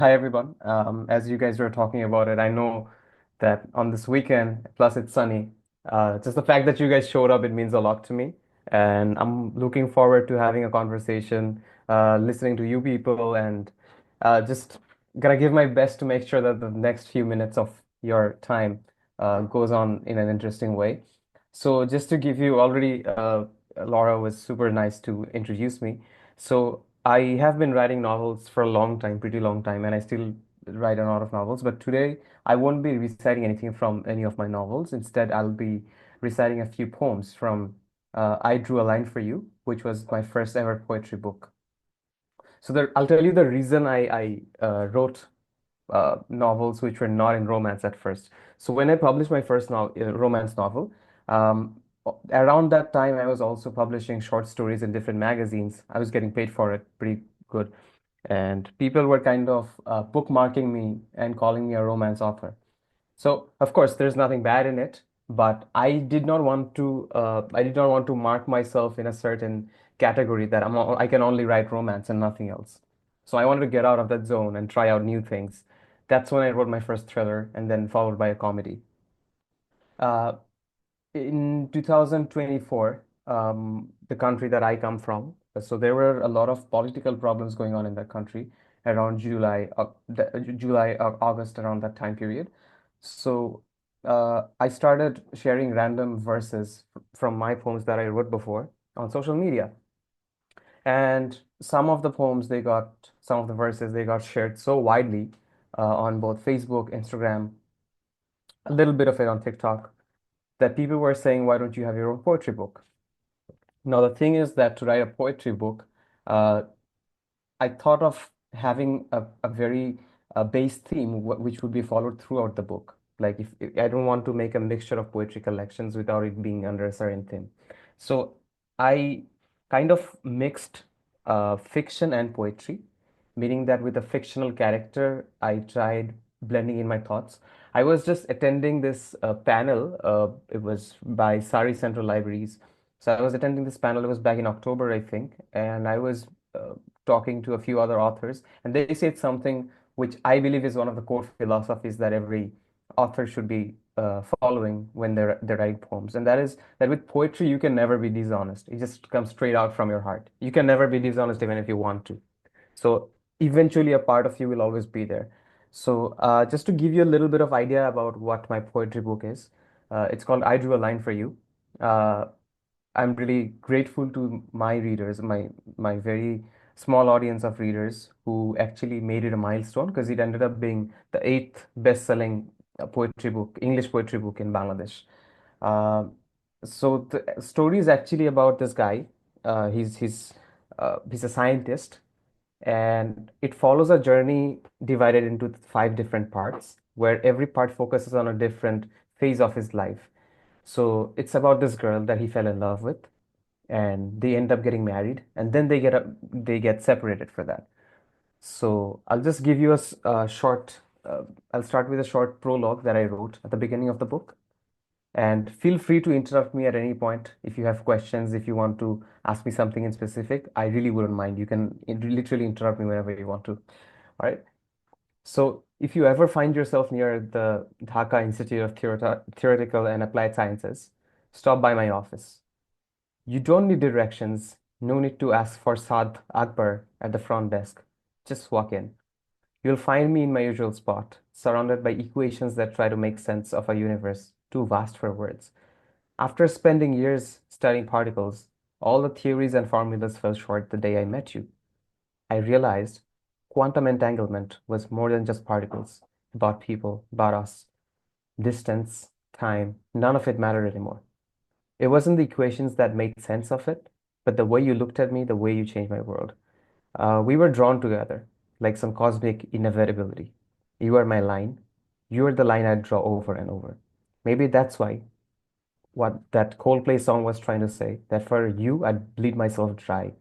Hi everyone. As you guys were talking about it, I know that on this weekend, plus it's sunny, just the fact that you guys showed up, it means a lot to me. And I'm looking forward to having a conversation, listening to you people, and just gonna give my best to make sure that the next few minutes of your time goes on in an interesting way. So just to give you already, Laura was super nice to introduce me. So I have been writing novels for a long time, pretty long time, and I still write a lot of novels. But today I won't be reciting anything from any of my novels. Instead, I'll be reciting a few poems from I Drew a Line for You, which was my first ever poetry book. So I'll tell you the reason I wrote novels which were not in romance at first. So when I published my first romance novel, around that time I was also publishing short stories in different magazines. I was getting paid for it pretty good, and people were kind of bookmarking me and calling me a romance author. So of course, there's nothing bad in it, but I did not want to mark myself in a certain category that I can only write romance and nothing else. So I wanted to get out of that zone and try out new things. That's when I wrote my first thriller, and then followed by a comedy. Uh, in 2024, the country that I come from, so there were a lot of political problems going on in that country around August, around that time period. So I started sharing random verses from my poems that I wrote before on social media. And some of the verses, they got shared so widely on both Facebook, Instagram, a little bit of it on TikTok, that people were saying, why don't you have your own poetry book? Now, the thing is that to write a poetry book, uh, I thought of having a very base theme, which would be followed throughout the book. Like, if I don't want to make a mixture of poetry collections without it being under a certain theme. So I kind of mixed fiction and poetry, meaning that with a fictional character, I tried blending in my thoughts. I was just attending this panel. It was by Sari Central Libraries. So I was attending this panel. It was back in October, I think, and I was talking to a few other authors, and they said something which I believe is one of the core philosophies that every author should be following when they're writing poems, and that is that with poetry you can never be dishonest. It just comes straight out from your heart. You can never be dishonest even if you want to. So eventually a part of you will always be there. So just to give you a little bit of idea about what my poetry book is, it's called I Drew a Line for You. Uh, I'm really grateful to my readers, my very small audience of readers who actually made it a milestone, because it ended up being the eighth best-selling poetry book, English poetry book in Bangladesh. Uh, so the story is actually about this guy. He's a scientist, and it follows a journey divided into five different parts, where every part focuses on a different phase of his life. So it's about this girl that he fell in love with, and they end up getting married, and then they get separated for that. So I'll just give you a short. I'll start with a short prologue that I wrote at the beginning of the book, and feel free to interrupt me at any point if you have questions. If you want to ask me something in specific, I really wouldn't mind. You can literally interrupt me whenever you want to. All right. So if you ever find yourself near the Dhaka Institute of Theoretical and Applied Sciences, stop by my office. You don't need directions, no need to ask for Saad Akbar at the front desk. Just walk in. You'll find me in my usual spot, surrounded by equations that try to make sense of a universe too vast for words. After spending years studying particles, all the theories and formulas fell short the day I met you. I realized quantum entanglement was more than just particles, about people, about us, distance, time, none of it mattered anymore. It wasn't the equations that made sense of it, but the way you looked at me, the way you changed my world. We were drawn together, like some cosmic inevitability. You are my line. You are the line I'd draw over and over. Maybe that's why what that Coldplay song was trying to say, that for you, I'd bleed myself dry.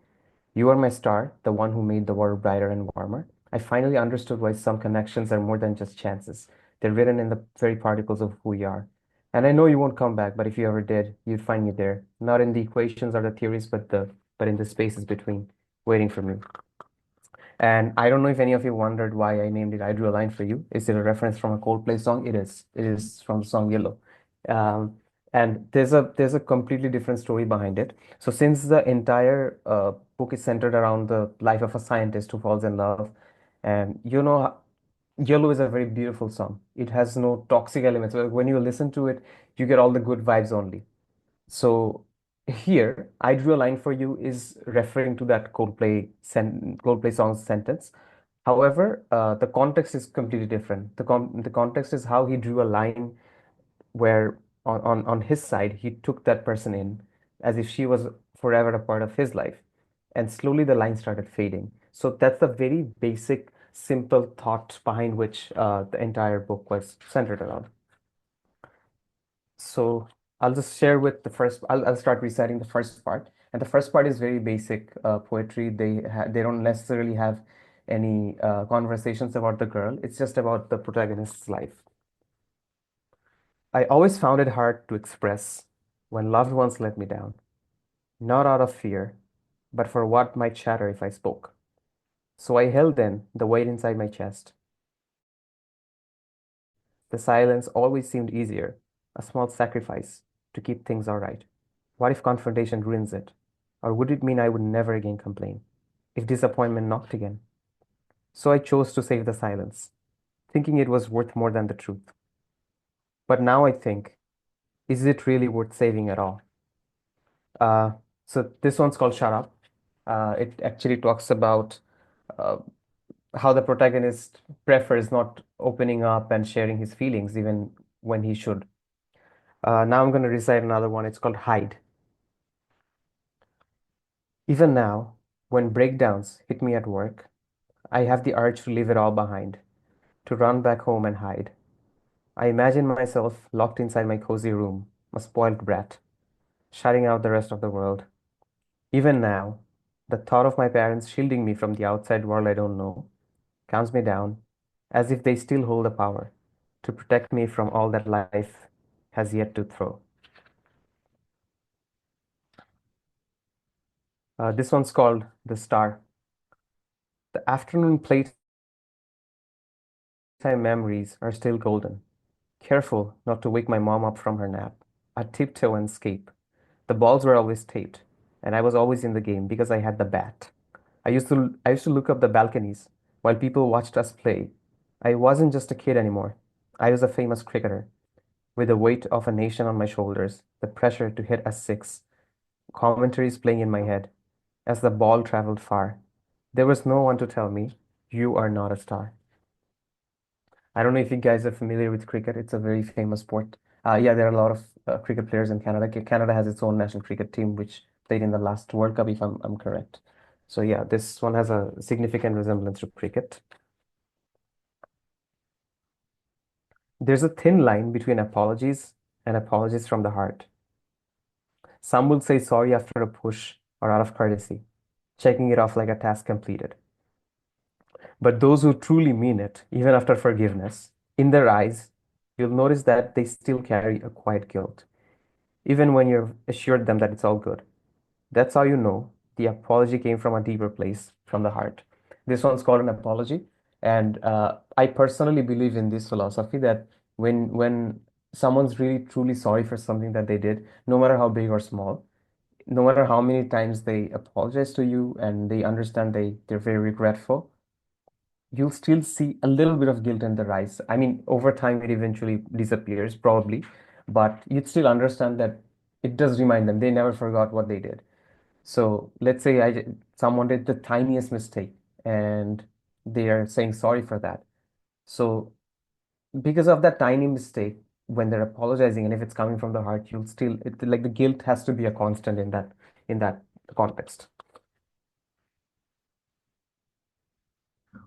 You are my star, the one who made the world brighter and warmer. I finally understood why some connections are more than just chances. They're written in the very particles of who we are. And I know you won't come back, but if you ever did, you'd find me there, not in the equations or the theories, but in the spaces between, waiting for me. And I don't know if any of you wondered why I named it I Drew a Line for You. Is it a reference from a Coldplay song? It is. It is from the song Yellow. Um, and there's a completely different story behind it. So since the entire book is centered around the life of a scientist who falls in love, and Yellow is a very beautiful song. It has no toxic elements. When you listen to it, you get all the good vibes only. So here, I Drew a Line for You is referring to that Coldplay song's sentence. However, the context is completely different. The context is how he drew a line where on his side, he took that person in as if she was forever a part of his life. And slowly the line started fading. So that's the very basic, simple thought behind which the entire book was centered around. So I'll just share with I'll start reciting the first part. And the first part is very basic poetry. They don't necessarily have any conversations about the girl. It's just about the protagonist's life. I always found it hard to express when loved ones let me down, not out of fear, but for what might shatter if I spoke. So I held in the weight inside my chest. The silence always seemed easier, a small sacrifice to keep things all right. What if confrontation ruins it? Or would it mean I would never again complain? If disappointment knocked again? So I chose to save the silence, thinking it was worth more than the truth. But now I think, is it really worth saving at all? Uh, so this one's called Shut Up. It actually talks about uh, how the protagonist prefers not opening up and sharing his feelings even when he should. Now I'm going to recite another one. It's called Hide. Even now, when breakdowns hit me at work, I have the urge to leave it all behind, to run back home and hide. I imagine myself locked inside my cozy room, a spoiled brat, shutting out the rest of the world. Even now, the thought of my parents shielding me from the outside world I don't know calms me down, as if they still hold the power to protect me from all that life has yet to throw. This one's called The Star. The afternoon playtime memories are still golden. Careful not to wake my mom up from her nap. I tiptoe and escape. The balls were always taped, and I was always in the game because I had the bat. I used to look up the balconies while people watched us play. I wasn't just a kid anymore. I was a famous cricketer, with the weight of a nation on my shoulders, the pressure to hit a six, commentaries playing in my head as the ball traveled far. There was no one to tell me, you are not a star. I don't know if you guys are familiar with cricket. It's a very famous sport. Yeah, there are a lot of cricket players in Canada. Canada has its own national cricket team, which played in the last World Cup, if I'm correct. So yeah, this one has a significant resemblance to cricket. There's a thin line between apologies and apologies from the heart. Some will say sorry after a push or out of courtesy, checking it off like a task completed. But those who truly mean it, even after forgiveness, in their eyes, you'll notice that they still carry a quiet guilt, even when you've assured them that it's all good. That's how you know the apology came from a deeper place, from the heart. This one's called an apology. And I personally believe in this philosophy that when someone's really truly sorry for something that they did, no matter how big or small, no matter how many times they apologize to you and they understand they're very regretful, you'll still see a little bit of guilt in their eyes. I mean, over time it eventually disappears, probably, but you'd still understand that it does remind them they never forgot what they did. So let's say someone did the tiniest mistake and they are saying sorry for that. So because of that tiny mistake, when they're apologizing and if it's coming from the heart, you'll still like the guilt has to be a constant in that context.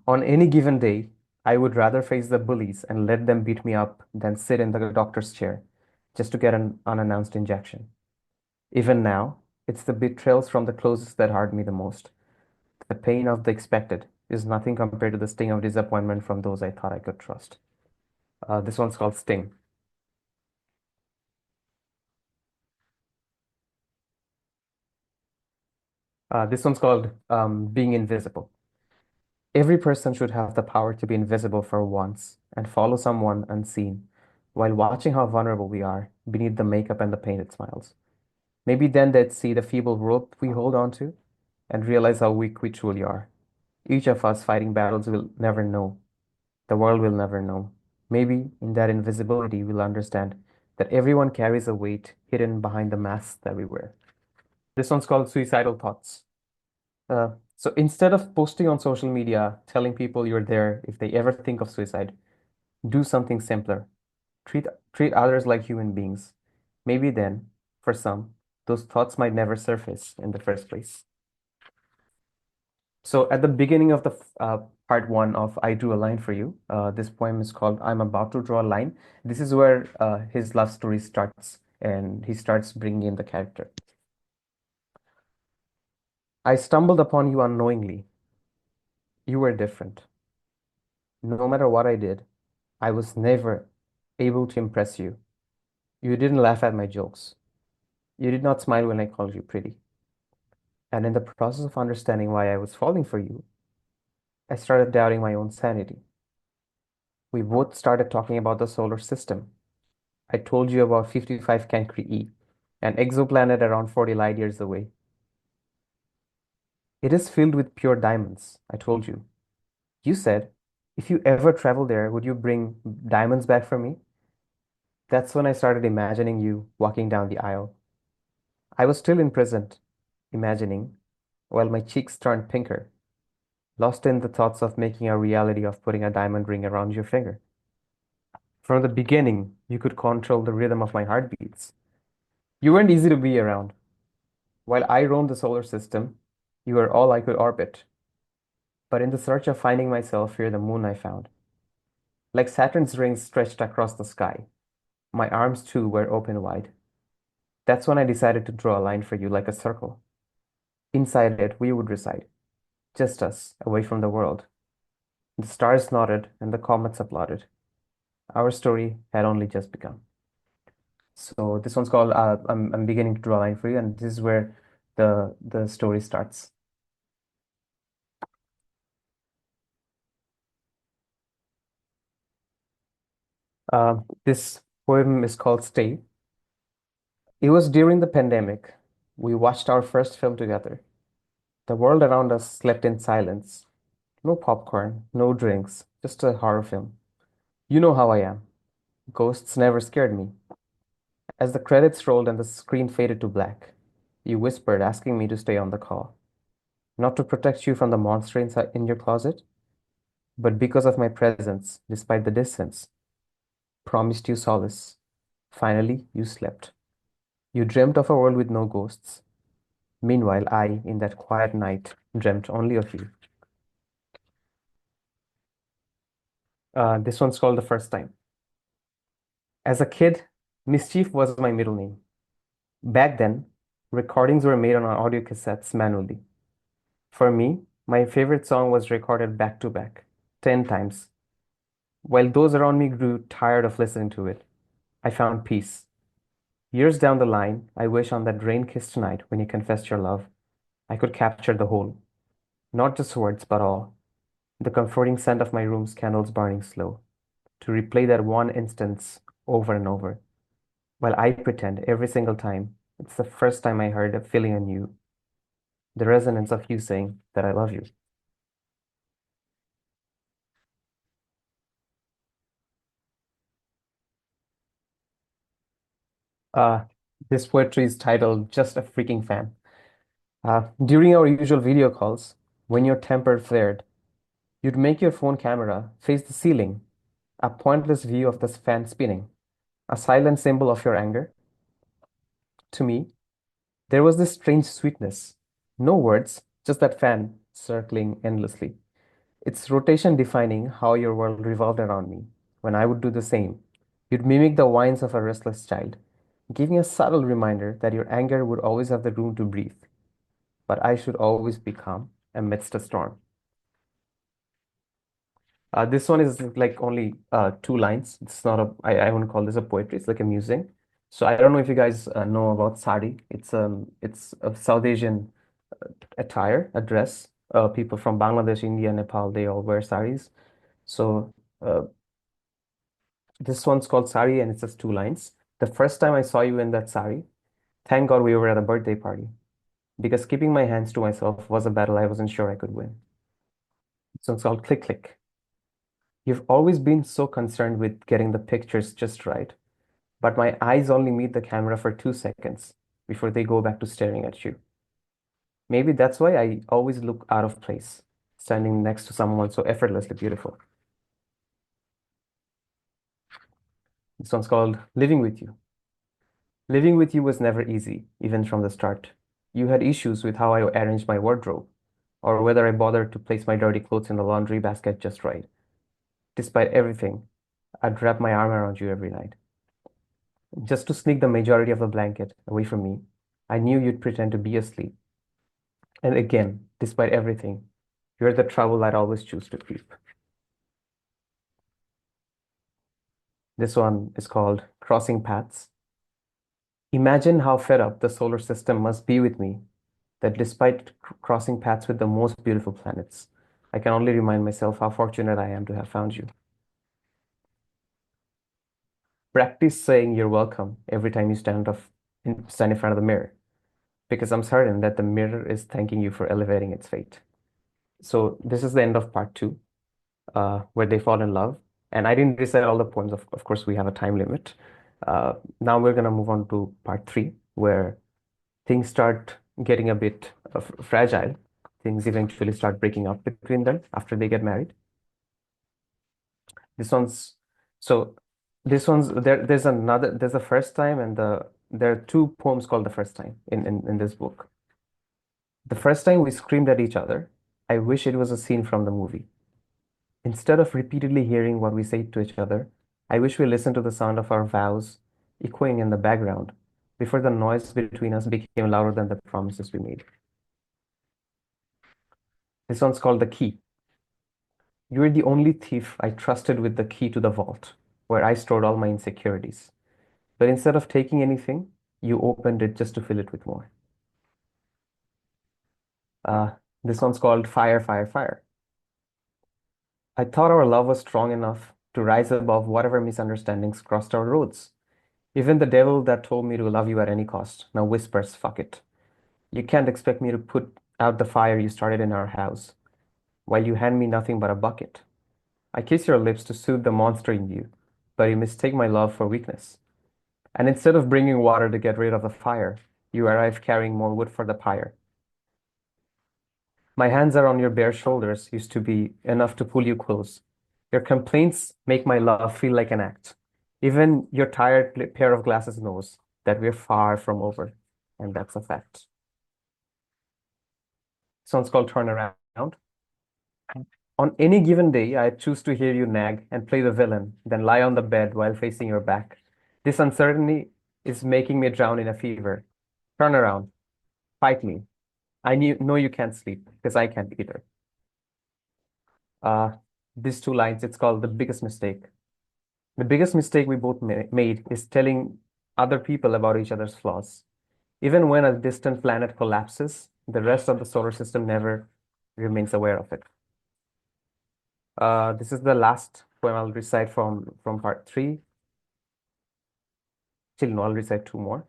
On any given day, I would rather face the bullies and let them beat me up than sit in the doctor's chair just to get an unannounced injection. Even now, it's the betrayals from the closest that hurt me the most. The pain of the expected is nothing compared to the sting of disappointment from those I thought I could trust. This one's called Sting. This one's called Being Invisible. Every person should have the power to be invisible for once and follow someone unseen while watching how vulnerable we are beneath the makeup and the painted smiles. Maybe then they'd see the feeble rope we hold on to and realize how weak we truly are. Each of us fighting battles we'll never know. The world will never know. Maybe in that invisibility, we'll understand that everyone carries a weight hidden behind the masks that we wear. This one's called Suicidal Thoughts. So instead of posting on social media, telling people you're there if they ever think of suicide, do something simpler. Treat treat others like human beings. Maybe then, for some, those thoughts might never surface in the first place. So at the beginning of the part one of I Drew a Line for You, this poem is called I'm About to Draw a Line. This is where his love story starts, and he starts bringing in the character. I stumbled upon you unknowingly. You were different. No matter what I did, I was never able to impress you. You didn't laugh at my jokes. You did not smile when I called you pretty. And in the process of understanding why I was falling for you, I started doubting my own sanity. We both started talking about the solar system. I told you about 55 Cancri E, an exoplanet around 40 light years away. It is filled with pure diamonds, I told you. You said, if you ever travel there, would you bring diamonds back for me? That's when I started imagining you walking down the aisle. I was still imprisoned, imagining, while my cheeks turned pinker, lost in the thoughts of making a reality of putting a diamond ring around your finger. From the beginning, you could control the rhythm of my heartbeats. You weren't easy to be around. While I roamed the solar system, you were all I could orbit. But in the search of finding myself, you're the moon I found. Like Saturn's rings stretched across the sky, my arms too were open wide. That's when I decided to draw a line for you like a circle. Inside it, we would reside, just us, away from the world. The stars nodded and the comets applauded. Our story had only just begun. So this one's called I'm beginning to draw a line for you, and this is where the story starts. This poem is called Stay. It was during the pandemic. We watched our first film together. The world around us slept in silence. No popcorn, no drinks, just a horror film. You know how I am. Ghosts never scared me. As the credits rolled and the screen faded to black, you whispered, asking me to stay on the call. Not to protect you from the monster inside in your closet, but because of my presence, despite the distance. Promised you solace. Finally, you slept. You dreamt of a world with no ghosts. Meanwhile, I, in that quiet night, dreamt only of you. This one's called The First Time. As a kid, Mischief was my middle name. Back then, recordings were made on audio cassettes manually. For me, my favorite song was recorded back to back, 10 times. While those around me grew tired of listening to it, I found peace. Years down the line, I wish on that rain-kissed night when you confessed your love, I could capture the whole. Not just words, but all. The comforting scent of my room's candles burning slow. To replay that one instance over and over. While I pretend every single time it's the first time I heard a feeling anew. The resonance of you saying that I love you. Uh, this poetry is titled Just a Freaking Fan. During our usual video calls, when your temper flared, you'd make your phone camera face the ceiling, a pointless view of the fan spinning, a silent symbol of your anger. To me, there was this strange sweetness. No words, just that fan circling endlessly. Its rotation defining how your world revolved around me. When I would do the same, you'd mimic the whines of a restless child, giving a subtle reminder that your anger would always have the room to breathe, but I should always be calm amidst a storm. This one is like only two lines. It's not a, I wouldn't call this a poetry. It's like a musing. So I don't know if you guys know about sari. It's a South Asian attire, a dress. People from Bangladesh, India, Nepal, they all wear saris. So uh, this one's called Sari, and it's just two lines. The first time I saw you in that sari, thank God we were at a birthday party, because keeping my hands to myself was a battle I wasn't sure I could win. This one's called Click Click. You've always been so concerned with getting the pictures just right, but my eyes only meet the camera for 2 seconds before they go back to staring at you. Maybe that's why I always look out of place, standing next to someone so effortlessly beautiful. This one's called Living With You. Living with you was never easy, even from the start. You had issues with how I arranged my wardrobe, or whether I bothered to place my dirty clothes in the laundry basket just right. Despite everything, I'd wrap my arm around you every night, just to sneak the majority of the blanket away from me. I knew you'd pretend to be asleep. And again, despite everything, you're the trouble I'd always choose to keep. This one is called Crossing Paths. Imagine how fed up the solar system must be with me that despite crossing paths with the most beautiful planets, I can only remind myself how fortunate I am to have found you. Practice saying you're welcome every time you stand in front of the mirror, because I'm certain that the mirror is thanking you for elevating its fate. So this is the end of part two, where they fall in love. And I didn't recite all the poems. Of course, we have a time limit. Now we're gonna move on to part three, where things start getting a bit fragile. Things eventually start breaking up between them after they get married. This one's so this one's there's a first time, and there are two poems called the first time in this book. The first time we screamed at each other, I wish it was a scene from the movie. Instead of repeatedly hearing what we say to each other, I wish we listened to the sound of our vows echoing in the background before the noise between us became louder than the promises we made. This one's called The Key. You were the only thief I trusted with the key to the vault, where I stored all my insecurities. But instead of taking anything, you opened it just to fill it with more. Uh, this one's called Fire, Fire, Fire. I thought our love was strong enough to rise above whatever misunderstandings crossed our roads. Even the devil that told me to love you at any cost now whispers, fuck it. You can't expect me to put out the fire you started in our house, while you hand me nothing but a bucket. I kiss your lips to soothe the monster in you, but you mistake my love for weakness. And instead of bringing water to get rid of the fire, you arrive carrying more wood for the pyre. My hands are on your bare shoulders used to be enough to pull you close. Your complaints make my love feel like an act. Even your tired pair of glasses knows that we're far from over, and that's a fact. This one's called Turn Around. On any given day, I choose to hear you nag and play the villain, then lie on the bed while facing your back. This uncertainty is making me drown in a fever. Turn around, fight me. Know you can't sleep because I can't either. Uh, these two lines, it's called The Biggest Mistake. The biggest mistake we both made is telling other people about each other's flaws. Even when a distant planet collapses, the rest of the solar system never remains aware of it. This is the last poem I'll recite from part three. Still, no, I'll recite two more.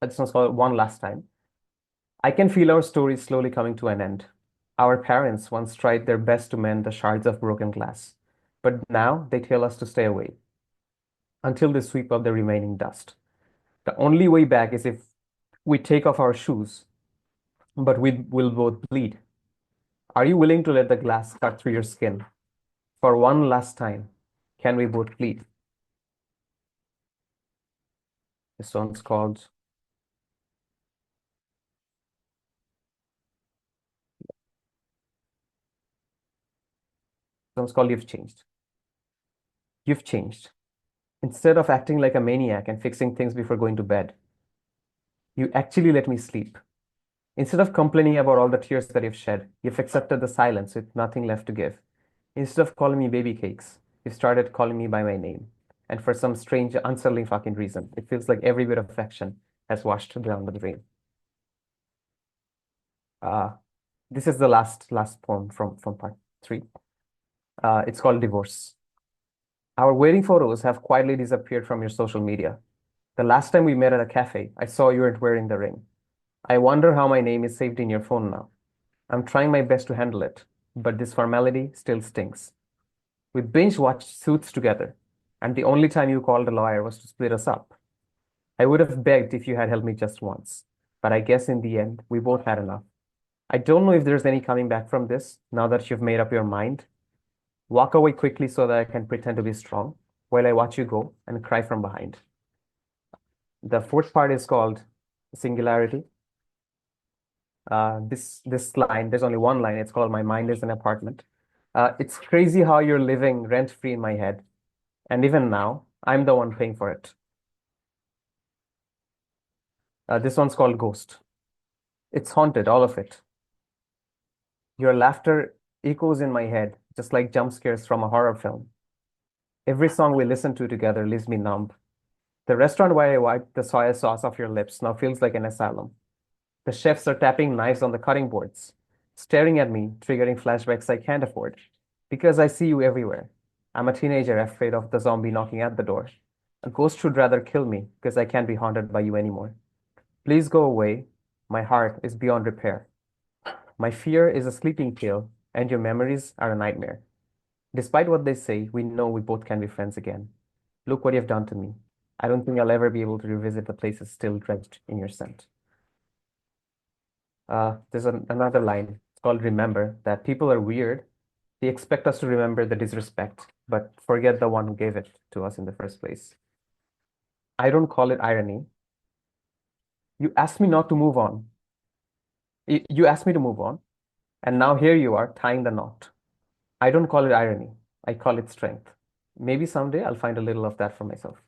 This one's called One Last Time. I can feel our story slowly coming to an end. Our parents once tried their best to mend the shards of broken glass, but now they tell us to stay away until they sweep up the remaining dust. The only way back is if we take off our shoes, but we will both bleed. Are you willing to let the glass cut through your skin? For one last time, can we both bleed? This one's called You've Changed. You've changed. Instead of acting like a maniac and fixing things before going to bed, you actually let me sleep. Instead of complaining about all the tears that you've shed, you've accepted the silence with nothing left to give. Instead of calling me baby cakes, you started calling me by my name. And for some strange, unsettling fucking reason, it feels like every bit of affection has washed down the drain. Uh, This is the last poem from part three. It's called Divorce. Our wedding photos have quietly disappeared from your social media. The last time we met at a cafe, I saw you weren't wearing the ring. I wonder how my name is saved in your phone now. I'm trying my best to handle it, but this formality still stings. We binge watched Suits together, and the only time you called a lawyer was to split us up. I would have begged if you had helped me just once, but I guess in the end, we both had enough. I don't know if there's any coming back from this now that you've made up your mind. Walk away quickly so that I can pretend to be strong while I watch you go and cry from behind. The fourth part is called Singularity. This line, there's only one line. It's called "My mind is an apartment." It's crazy how you're living rent free in my head, and even now, I'm the one paying for it. This one's called Ghost. It's haunted, all of it. Your laughter echoes in my head, just like jump scares from a horror film. Every song we listen to together leaves me numb. The restaurant where I wiped the soy sauce off your lips now feels like an asylum. The chefs are tapping knives on the cutting boards, staring at me, triggering flashbacks I can't afford. Because I see you everywhere. I'm a teenager afraid of the zombie knocking at the door. A ghost should rather kill me because I can't be haunted by you anymore. Please go away. My heart is beyond repair. My fear is a sleeping pill, and your memories are a nightmare. Despite what they say, we know we both can be friends again. Look what you've done to me. I don't think I'll ever be able to revisit the places still drenched in your scent. Another line. It's called Remember that people are weird. They expect us to remember the disrespect, but forget the one who gave it to us in the first place. I don't call it irony. You asked me not to move on. You asked me to move on, and now here you are tying the knot. I don't call it irony. I call it strength. Maybe someday I'll find a little of that for myself.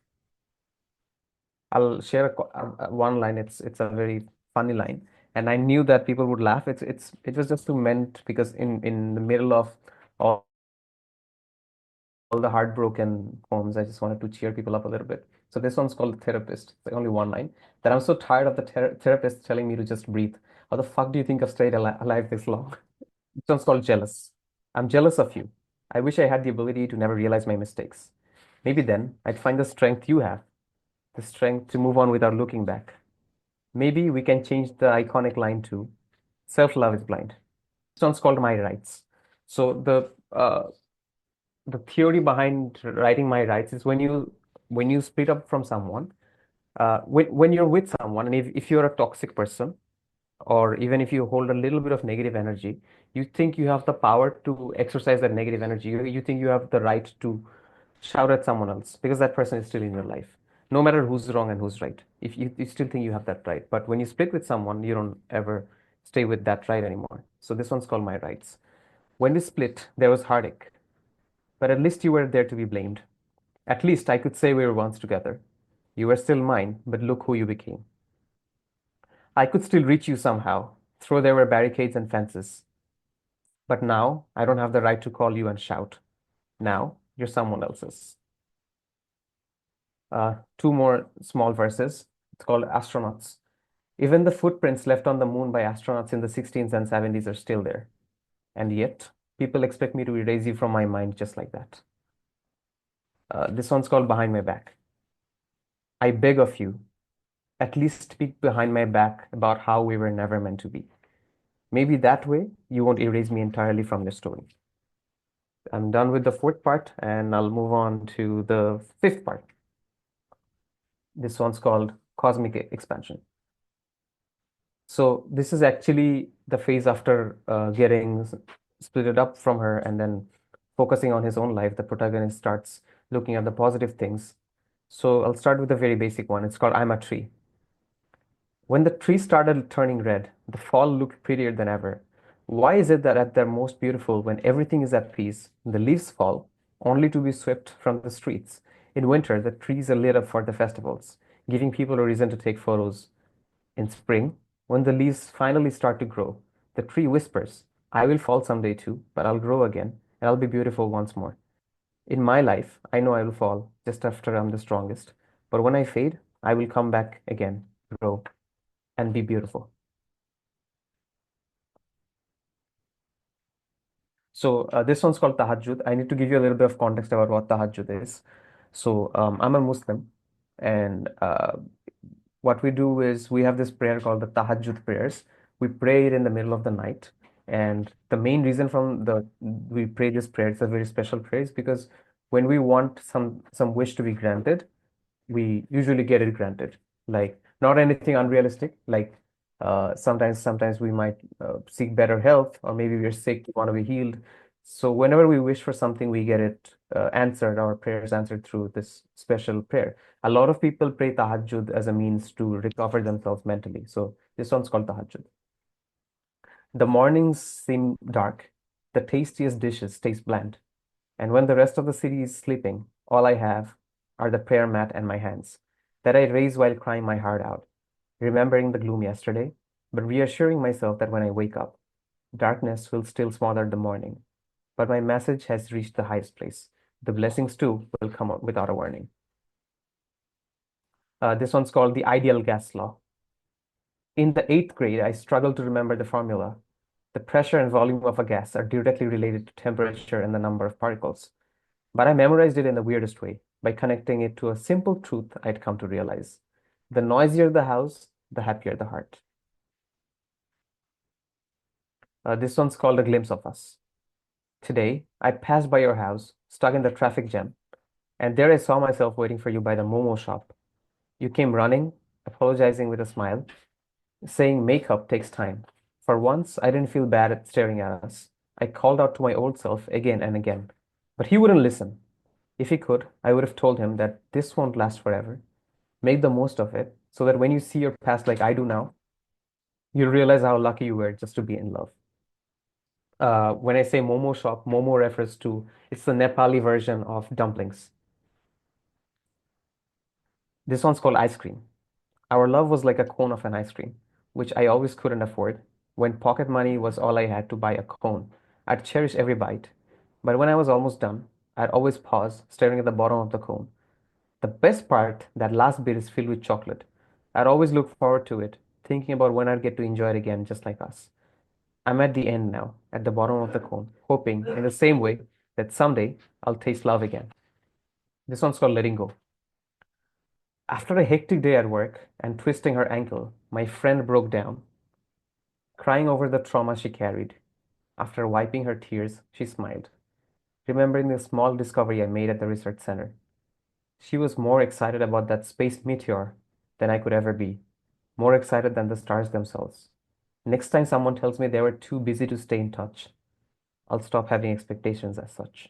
I'll share one line. It's a very funny line, and I knew that people would laugh. It was just meant because in the middle of all the heartbroken poems, I just wanted to cheer people up a little bit. So this one's called Therapist. It's like only one line. That I'm so tired of the therapist telling me to just breathe. How the fuck do you think I've stayed alive this long? This one's called Jealous. I'm jealous of you. I wish I had the ability to never realize my mistakes. Maybe then I'd find the strength you have, the strength to move on without looking back. Maybe we can change the iconic line to self-love is blind. This one's called My Rights. So the theory behind writing My Rights is when you split up from someone, when you're with someone, and if you're a toxic person, or even if you hold a little bit of negative energy, you think you have the power to exercise that negative energy. You think you have the right to shout at someone else because that person is still in your life, no matter who's wrong and who's right. If you still think you have that right, but when you split with someone, you don't ever stay with that right anymore. So this one's called My Rights. When we split, there was heartache, but at least you were there to be blamed. At least I could say we were once together. You were still mine, but look who you became. I could still reach you somehow, though there were barricades and fences. But now I don't have the right to call you and shout. Now you're someone else's. Two more small verses. It's called Astronauts. Even the footprints left on the moon by astronauts in the 16s and 70s are still there. And yet, people expect me to erase you from my mind just like that. This one's called Behind My Back. I beg of you, at least speak behind my back about how we were never meant to be. Maybe that way you won't erase me entirely from your story. I'm done with the fourth part and I'll move on to the fifth part. This one's called Cosmic Expansion. So this is actually the phase after getting split up from her and then focusing on his own life. The protagonist starts looking at the positive things. So I'll start with the very basic one. It's called I'm a Tree. When the tree started turning red, the fall looked prettier than ever. Why is it that at their most beautiful, when everything is at peace, the leaves fall, only to be swept from the streets? In winter, the trees are lit up for the festivals, giving people a reason to take photos. In spring, when the leaves finally start to grow, the tree whispers, I will fall someday too, but I'll grow again, and I'll be beautiful once more. In my life, I know I will fall just after I'm the strongest, but when I fade, I will come back again, grow, and be beautiful. So this one's called Tahajjud. I need to give you a little bit of context about what Tahajjud is. So I'm a Muslim, and what we do is we have this prayer called the Tahajjud prayers. We pray it in the middle of the night, and the main reason from the we pray this prayer, it's a very special prayer, is because when we want some wish to be granted, we usually get it granted. Like not anything unrealistic. Like sometimes we might seek better health, or maybe we're sick, we want to be healed. So whenever we wish for something, we get it answered. Our prayers answered through this special prayer. A lot of people pray tahajjud as a means to recover themselves mentally. So this one's called tahajjud. The mornings seem dark. The tastiest dishes taste bland. And when the rest of the city is sleeping, all I have are the prayer mat and my hands that I raise while crying my heart out, remembering the gloom yesterday, but reassuring myself that when I wake up, darkness will still smother the morning. But my message has reached the highest place. The blessings too will come out without a warning. This one's called the ideal gas law. In the eighth grade, I struggled to remember the formula. The pressure and volume of a gas are directly related to temperature and the number of particles. But I memorized it in the weirdest way by connecting it to a simple truth I'd come to realize. The noisier the house, the happier the heart. This one's called A Glimpse of Us. Today, I passed by your house, stuck in the traffic jam, and there I saw myself waiting for you by the Momo shop. You came running, apologizing with a smile, saying makeup takes time. For once, I didn't feel bad at staring at us. I called out to my old self again and again, but he wouldn't listen. If he could, I would have told him that this won't last forever. Make the most of it so that when you see your past like I do now, you'll realize how lucky you were just to be in love. When I say Momo shop, Momo refers to it's the Nepali version of dumplings. This one's called ice cream. Our love was like a cone of an ice cream, which I always couldn't afford. When pocket money was all I had to buy a cone, I'd cherish every bite. But when I was almost done, I'd always pause, staring at the bottom of the cone. The best part, that last bit is filled with chocolate. I'd always look forward to it, thinking about when I'd get to enjoy it again, just like us. I'm at the end now, at the bottom of the cone, hoping in the same way that someday I'll taste love again. This one's called letting go. After a hectic day at work and twisting her ankle, my friend broke down, crying over the trauma she carried. After wiping her tears, she smiled, remembering the small discovery I made at the research center. She was more excited about that space meteor than I could ever be, more excited than the stars themselves. Next time someone tells me they were too busy to stay in touch, I'll stop having expectations as such.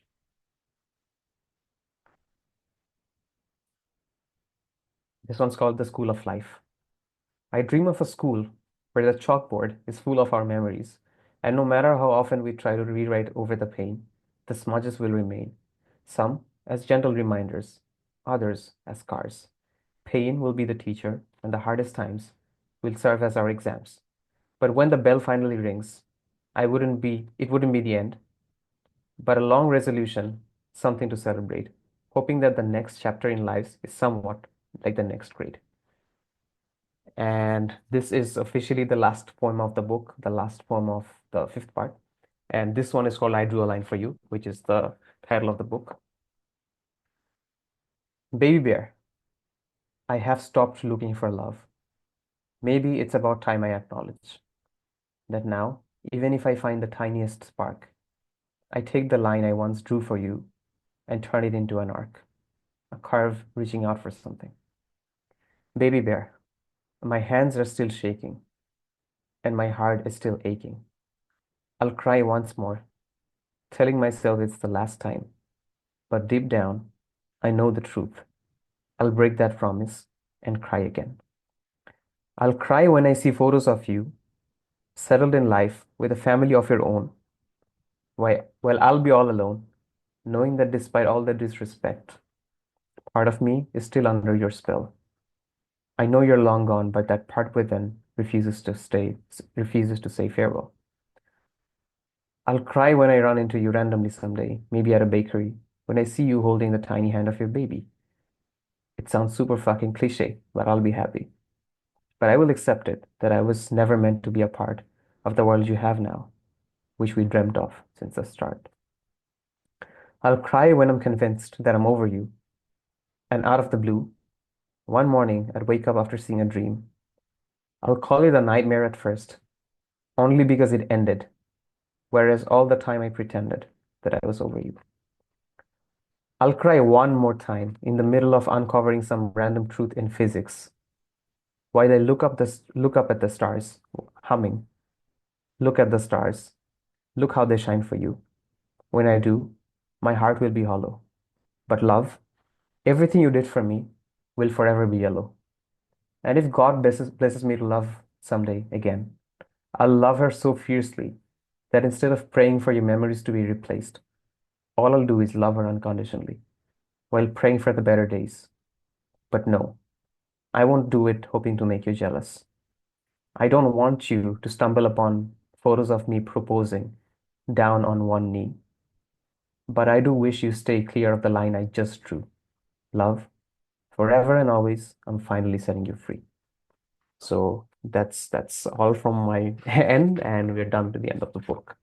This one's called The School of Life. I dream of a school where the chalkboard is full of our memories, and no matter how often we try to rewrite over the pain, the smudges will remain. Some as gentle reminders, others as scars. Pain will be the teacher, and the hardest times will serve as our exams. But when the bell finally rings, it wouldn't be the end, but a long resolution, something to celebrate, hoping that the next chapter in life is somewhat like the next grade. And this is officially the last poem of the book, the last poem of the fifth part. And this one is called I Drew a Line for You, which is the title of the book. Baby Bear, I have stopped looking for love. Maybe it's about time I acknowledge that now, even if I find the tiniest spark, I take the line I once drew for you and turn it into an arc, a curve reaching out for something. Baby Bear, my hands are still shaking and my heart is still aching. I'll cry once more, telling myself it's the last time. But deep down, I know the truth. I'll break that promise and cry again. I'll cry when I see photos of you, settled in life with a family of your own. While I'll be all alone, knowing that despite all the disrespect, part of me is still under your spell. I know you're long gone, but that part within refuses to say farewell. I'll cry when I run into you randomly someday, maybe at a bakery, when I see you holding the tiny hand of your baby. It sounds super fucking cliche, but I'll be happy. But I will accept it that I was never meant to be a part of the world you have now. which we dreamt of since the start. I'll cry when I'm convinced that I'm over you, and out of the blue, one morning I'd wake up after seeing a dream. I'll call it a nightmare at first, only because it ended, whereas all the time I pretended that I was over you. I'll cry one more time in the middle of uncovering some random truth in physics, while I look up at the stars, humming. Look at the stars. Look how they shine for you. When I do, my heart will be hollow. But love, everything you did for me will forever be yellow. And if God blesses me to love someday again, I'll love her so fiercely that instead of praying for your memories to be replaced, all I'll do is love her unconditionally while praying for the better days. But no, I won't do it hoping to make you jealous. I don't want you to stumble upon photos of me proposing down on one knee. But I do wish you stay clear of the line I just drew. Love, forever and always, I'm finally setting you free. So that's all from my end, and we're done to the end of the book.